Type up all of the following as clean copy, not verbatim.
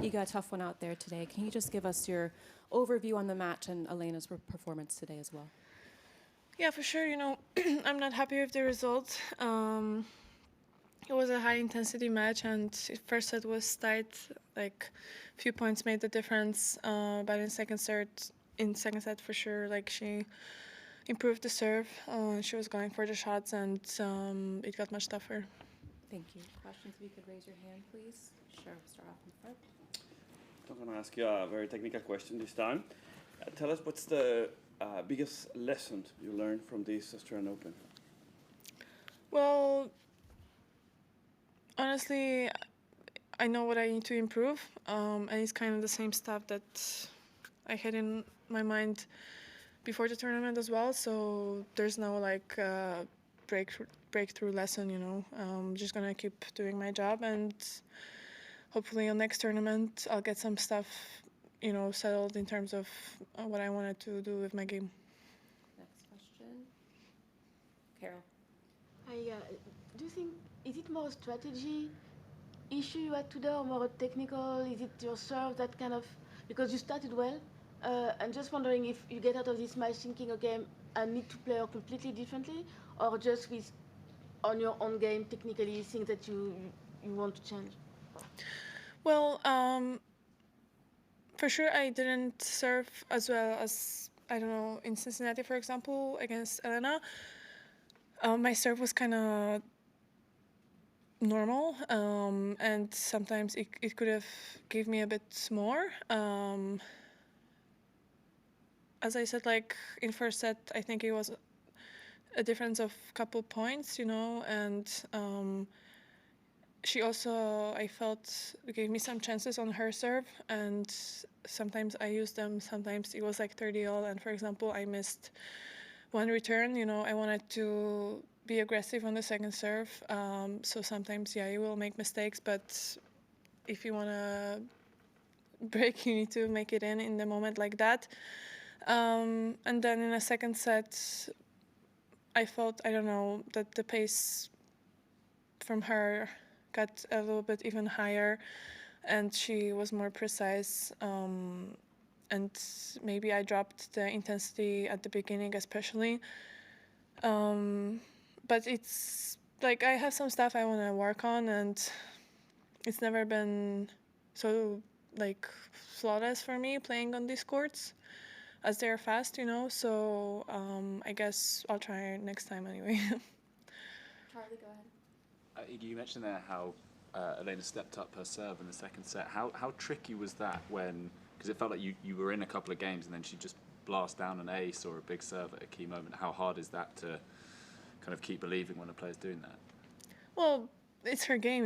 Iga, a tough one out there today. Can you just give us your overview on the match and Elena's performance today as well? Yeah, for sure. I'm not happy with the result. It was a high-intensity match, and first set was tight. Like, a few points made the difference. But in second set, for sure, like she improved the serve. She was going for the shots, and it got much tougher. Thank you. Questions, if you could raise your hand, please. Sure, start off in front. I'm going to ask you a very technical question this time. Tell us what's the biggest lesson you learned from this Australian Open? Well, honestly, I know what I need to improve, and it's kind of the same stuff that I had in my mind before the tournament as well. So there's no like breakthrough lesson. I'm just gonna keep doing my job, and hopefully on next tournament I'll get some stuff settled in terms of what I wanted to do with my game. Next question. Carol. Do you think, is it more a strategy issue you had today or more technical? Is it your serve that kind of, because you started well, and just wondering if you get out of this match thinking, okay, I need to play completely differently, or just on your own game technically things that you want to change? Well, for sure I didn't serve as well as, I don't know, in Cincinnati, for example, against Elena. My serve was kind of normal, and sometimes it could have gave me a bit more. As I said, like in first set, I think it was a difference of couple points, and she also, I felt, gave me some chances on her serve, and sometimes I used them, sometimes it was like 30-all, and for example, I missed one return. I wanted to be aggressive on the second serve, so sometimes, you will make mistakes, but if you want to break, you need to make it in the moment like that. And then in a second set, I felt, I don't know, that the pace from her got a little bit even higher, and she was more precise, and maybe I dropped the intensity at the beginning especially, but it's like I have some stuff I want to work on, and it's never been so like flawless for me playing on these courts as they're fast, so I guess I'll try next time anyway. Charlie, go ahead. You mentioned there how Elena stepped up her serve in the second set. How tricky was that because it felt like you were in a couple of games and then she just blast down an ace or a big serve at a key moment. How hard is that to kind of keep believing when a player's doing that? Well, it's her game,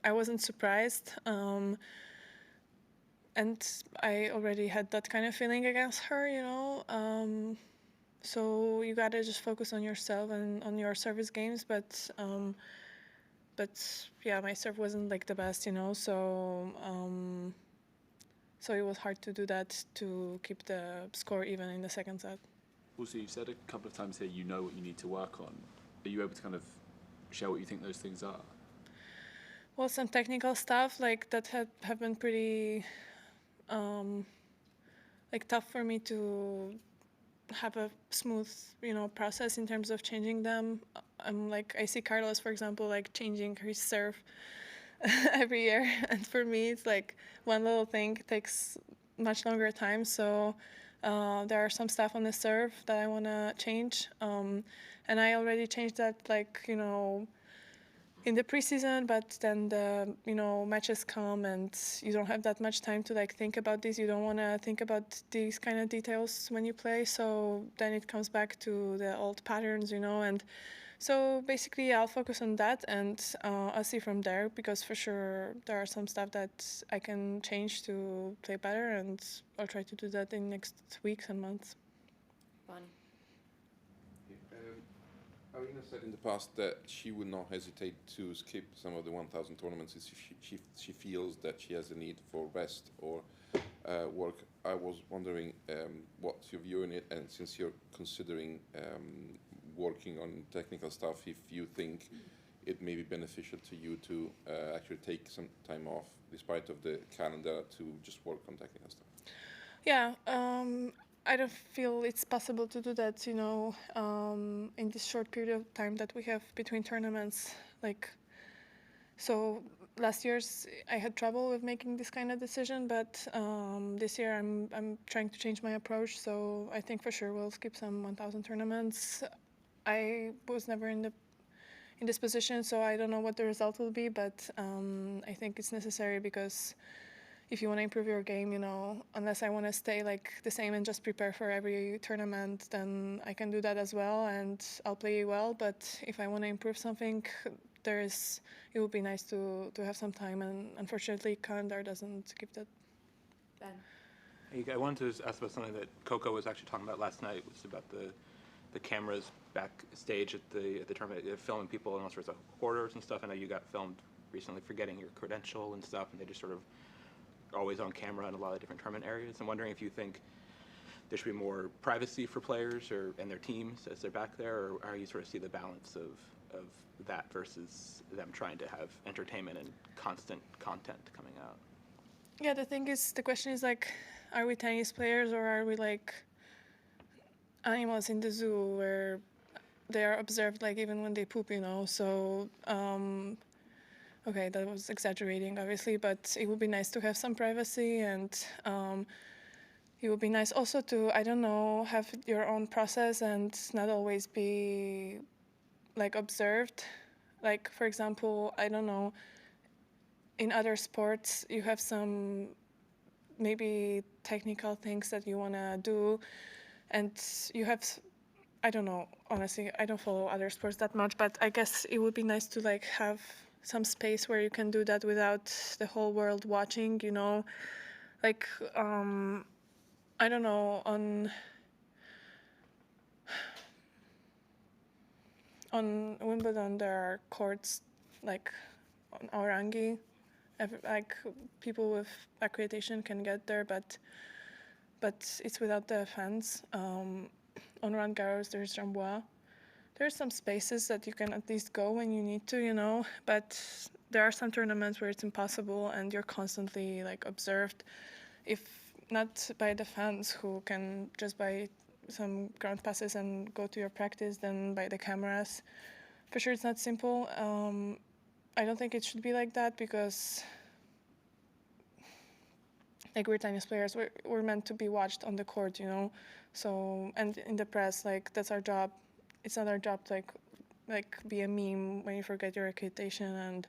I wasn't surprised, and I already had that kind of feeling against her, so you gotta just focus on yourself and on your service games, but yeah, my serve wasn't like the best, so it was hard to do that, to keep the score even in the second set. Also, you've said a couple of times here you know what you need to work on. Are you able to kind of share what you think those things are? Well, some technical stuff like that have been pretty like tough for me to have a smooth, process in terms of changing them. I see Carlos, for example, like changing his serve every year, and for me, it's like one little thing takes much longer time. So there are some stuff on the serve that I want to change, and I already changed that, in the preseason, but then the matches come and you don't have that much time to think about this. You don't want to think about these kind of details when you play, so then it comes back to the old patterns, and so basically I'll focus on that, and I'll see from there, because for sure there are some stuff that I can change to play better, and I'll try to do that in next weeks and months. Bonnie. Arina said in the past that she would not hesitate to skip some of the 1,000 tournaments if she feels that she has a need for rest or work. I was wondering what's your view on it, and since you're considering working on technical stuff, if you think it may be beneficial to you to actually take some time off, despite of the calendar, to just work on technical stuff? Yeah, I don't feel it's possible to do that, in this short period of time that we have between tournaments. So last year's I had trouble with making this kind of decision, but this year I'm trying to change my approach. So I think for sure we'll skip some 1,000 tournaments. I was never in this position, so I don't know what the result will be, but I think it's necessary because if you want to improve your game, unless I want to stay the same and just prepare for every tournament, then I can do that as well and I'll play well. But if I want to improve something, it would be nice to have some time, and unfortunately calendar doesn't give that. Ben. Hey, I wanted to ask about something that Coco was actually talking about last night, which is about the cameras backstage at the tournament, filming people and all sorts of orders and stuff. I know you got filmed recently for getting your credential and stuff, and they just sort of always on camera in a lot of different tournament areas. I'm wondering if you think there should be more privacy for players and their teams as they're back there, or how you sort of see the balance of that versus them trying to have entertainment and constant content coming out. Yeah, the question is are we tennis players or are we animals in the zoo where they are observed even when they poop, So okay, that was exaggerating, obviously, but it would be nice to have some privacy, and it would be nice also to, I don't know, have your own process and not always be observed. For example, I don't know, in other sports you have some maybe technical things that you want to do, and you have, I don't know, honestly, I don't follow other sports that much, but I guess it would be nice to have some space where you can do that without the whole world watching, I don't know, on Wimbledon there are courts on Orangi, people with accreditation can get there, but it's without the fans. On Roland-Garros there's Jumbo-Visma. There are some spaces that you can at least go when you need to, but there are some tournaments where it's impossible and you're constantly observed, if not by the fans who can just buy some ground passes and go to your practice, then by the cameras. For sure it's not simple. I don't think it should be like that because we're tennis players, we're meant to be watched on the court, so, and in the press, that's our job. It's not our job to be a meme when you forget your accreditation, and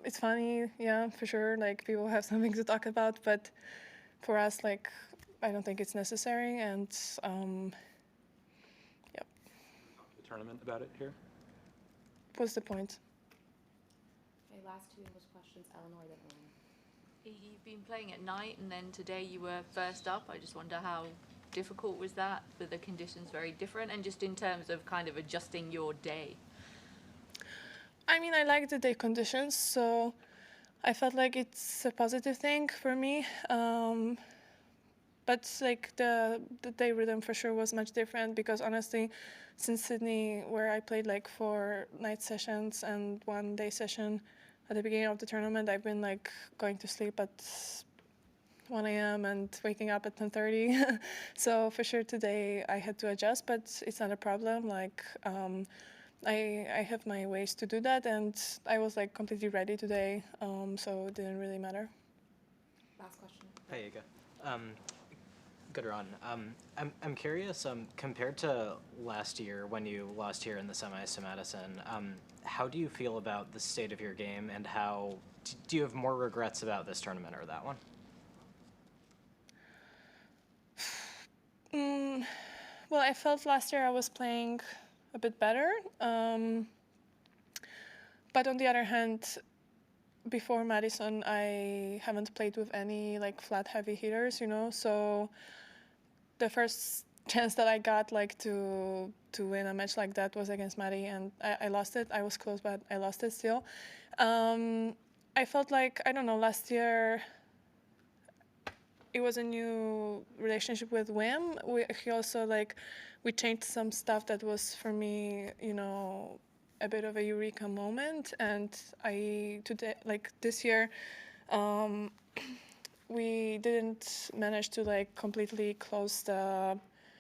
it's funny, yeah, for sure, people have something to talk about, but for us, I don't think it's necessary, and yep. The tournament about it here? What's the point? Okay, last two English questions, Eleanor, then Elaine. You've been playing at night, and then today you were first up. I just wonder how difficult was that? Were the conditions very different? And just in terms of kind of adjusting your day? I mean, I like the day conditions, so I felt like it's a positive thing for me. But the day rhythm for sure was much different because honestly, since Sydney, where I played 4 night sessions and 1 day session at the beginning of the tournament, I've been going to sleep at 1 a.m. and waking up at 10:30. So for sure today I had to adjust, but it's not a problem. I have my ways to do that, and I was completely ready today, so it didn't really matter. Last question. Hey, Iga. Good run. I'm curious, compared to last year when you lost here in the semis to Madison, how do you feel about the state of your game, and how do you have more regrets about this tournament or that one? Well, I felt last year I was playing a bit better, but on the other hand, before Madison, I haven't played with any flat heavy hitters, so the first chance that I got to win a match like that was against Maddie, and I lost it. I was close, but I lost it still. I felt I don't know, last year it was a new relationship with Wim. He also we changed some stuff that was for me, a bit of a eureka moment. And this year, we didn't manage to like completely close the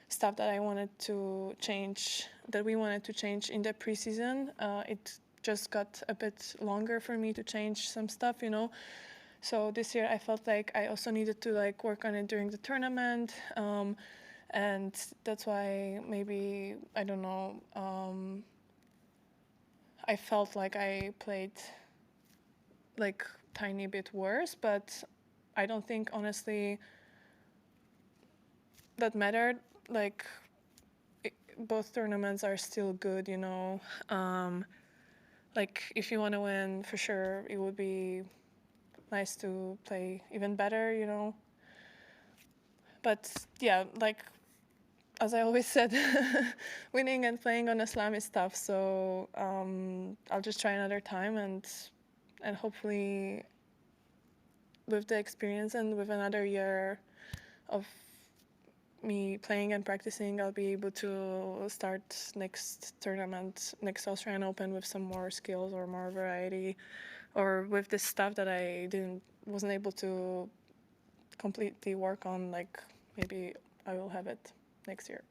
stuff that we wanted to change in the preseason. It just got a bit longer for me to change some stuff, you know. So this year I felt like I also needed to like work on it during the tournament, and that's why maybe, I don't know, I felt like I played like tiny bit worse, but I don't think honestly that mattered. Like both tournaments are still good, you know. Like if you want to win, for sure, it would be nice to play even better, you know. But yeah, like as I always said, winning and playing on a slam is tough. So I'll just try another time, and hopefully with the experience and with another year of me playing and practicing, I'll be able to start next tournament, next Australian Open, with some more skills or more variety, or with this stuff that I wasn't able to completely work on. Like maybe I will have it next year.